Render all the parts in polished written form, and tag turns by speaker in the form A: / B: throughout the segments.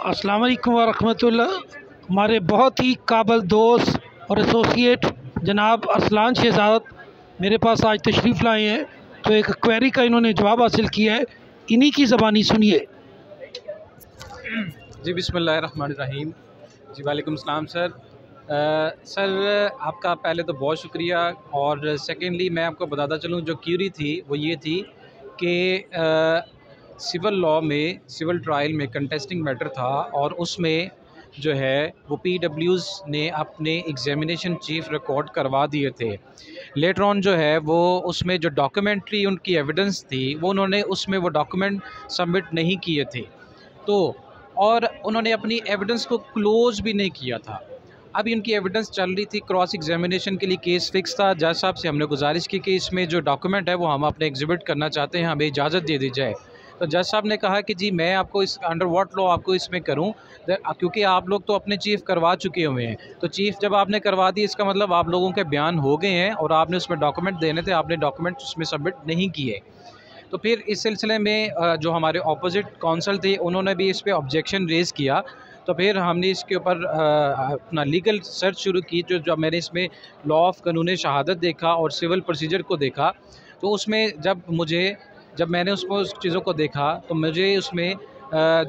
A: अस्सलाम वालेकुम वरहमतुल्लाह। हमारे बहुत ही काबिल दोस्त और एसोसिएट जनाब अरसलान शहजाद मेरे पास आज तशरीफ़ लाए हैं, तो एक क्वेरी का इन्होंने जवाब हासिल किया है। इन्हीं की ज़बानी सुनिए।
B: जी बिस्मिल्लाहिर्रहमानिर्रहीम। जी वालेकुम सलाम सर। सर आपका पहले तो बहुत शुक्रिया, और सेकेंडली मैं आपको बताता चलूँ जो क्यूरी थी वो ये थी कि सिविल लॉ में सिविल ट्रायल में कंटेस्टिंग मैटर था, और उसमें जो है वो पीडब्ल्यूज़ ने अपने एग्जामिनेशन चीफ रिकॉर्ड करवा दिए थे। लेटर ऑन जो है वो उसमें जो डॉक्यूमेंट्री उनकी एविडेंस थी वो उन्होंने उसमें वो डॉक्यूमेंट सबमिट नहीं किए थे, तो और उन्होंने अपनी एविडेंस को क्लोज़ भी नहीं किया था। अभी उनकी एविडेंस चल रही थी, क्रॉस एग्जामिनेशन के लिए केस फिक्स था। जज साहब से हमने गुजारिश की कि इसमें जो डॉक्यूमेंट है वो हम अपने एग्जिबिट करना चाहते हैं, हमें इजाज़त दे दी जाए। तो जज साहब ने कहा कि जी मैं आपको इस अंडर व्हाट लॉ आपको इसमें करूं, क्योंकि आप लोग तो अपने चीफ करवा चुके हुए हैं। तो चीफ जब आपने करवा दी, इसका मतलब आप लोगों के बयान हो गए हैं और आपने उसमें डॉक्यूमेंट देने थे, आपने डॉक्यूमेंट उसमें सबमिट नहीं किए। तो फिर इस सिलसिले में जो हमारे ऑपोजिट कौंसल थे उन्होंने भी इस पर ऑब्जेक्शन रेज़ किया। तो फिर हमने इसके ऊपर अपना लीगल सर्च शुरू की। जब मैंने इसमें लॉ ऑफ कानून शहादत देखा और सिविल प्रोसीजर को देखा, तो उसमें जब मैंने उसको उस चीज़ों को देखा तो मुझे उसमें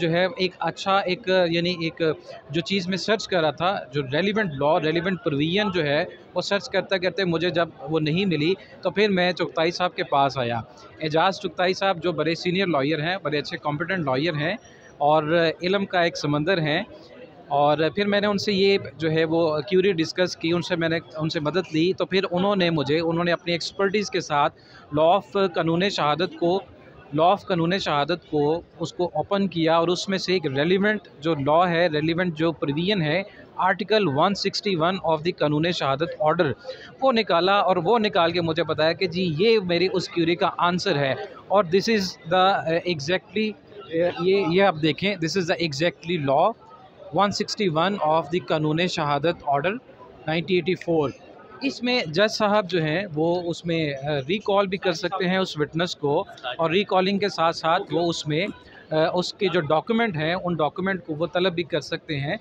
B: जो है एक अच्छा एक जो चीज़ मैं सर्च कर रहा था, जो रेलिवेंट लॉ रेलिवेंट प्रोविजन जो है वो सर्च करते करते मुझे जब वो नहीं मिली, तो फिर मैं चुगताई साहब के पास आया। एजाज़ चुगताई साहब जो बड़े सीनियर लॉयर हैं, बड़े अच्छे कॉम्पिटेंट लॉयर हैं और इल्म का एक समंदर हैं। और फिर मैंने उनसे ये जो है वो क्यूरी डिस्कस की, मैंने उनसे मदद ली। तो फिर उन्होंने अपनी एक्सपर्टीज़ के साथ लॉ ऑफ कानून शहादत को उसको ओपन किया, और उसमें से एक रेलिवेंट जो लॉ है, रेलिवेंट जो प्रोविजन है, आर्टिकल 161 ऑफ द कानून शहादत ऑर्डर वो निकाला, और वो निकाल के मुझे बताया कि जी ये मेरी उस क्यूरी का आंसर है। और दिस इज़ द एग्जैक्टली ये आप देखें, this is the exactly law 161 of the कानून शहादत ऑर्डर 1984। इसमें जज साहब जो हैं वो उसमें रिकॉल भी कर सकते हैं उस विटनेस को, और रिकॉलिंग के साथ साथ वो उसमें उसके जो डॉक्यूमेंट हैं उन डॉक्यूमेंट को वो तलब भी कर सकते हैं।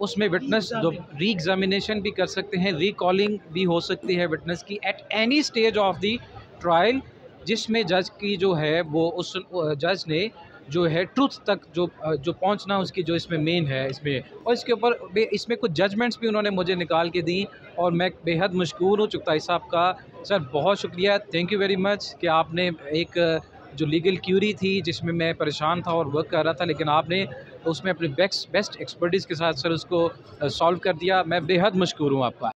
B: उसमें विटनेस जो री एग्जामिनेशन भी कर सकते हैं, रिकॉलिंग भी हो सकती है विटनेस की at any stage of the trial, जिसमें जज की जो है वो उस जज ने जो है ट्रुथ तक जो पहुंचना उसकी जो इसमें मेन है इसमें। और इसके ऊपर इसमें कुछ जजमेंट्स भी उन्होंने मुझे निकाल के दी, और मैं बेहद मशकूर हूँ चुगताई साहब का। सर बहुत शुक्रिया, थैंक यू वेरी मच कि आपने एक जो लीगल क्यूरी थी जिसमें मैं परेशान था और वर्क कर रहा था, लेकिन आपने उसमें अपनी बेस्ट एक्सपर्टीज़ के साथ सर उसको सॉल्व कर दिया। मैं बेहद मशकूर हूँ आपका।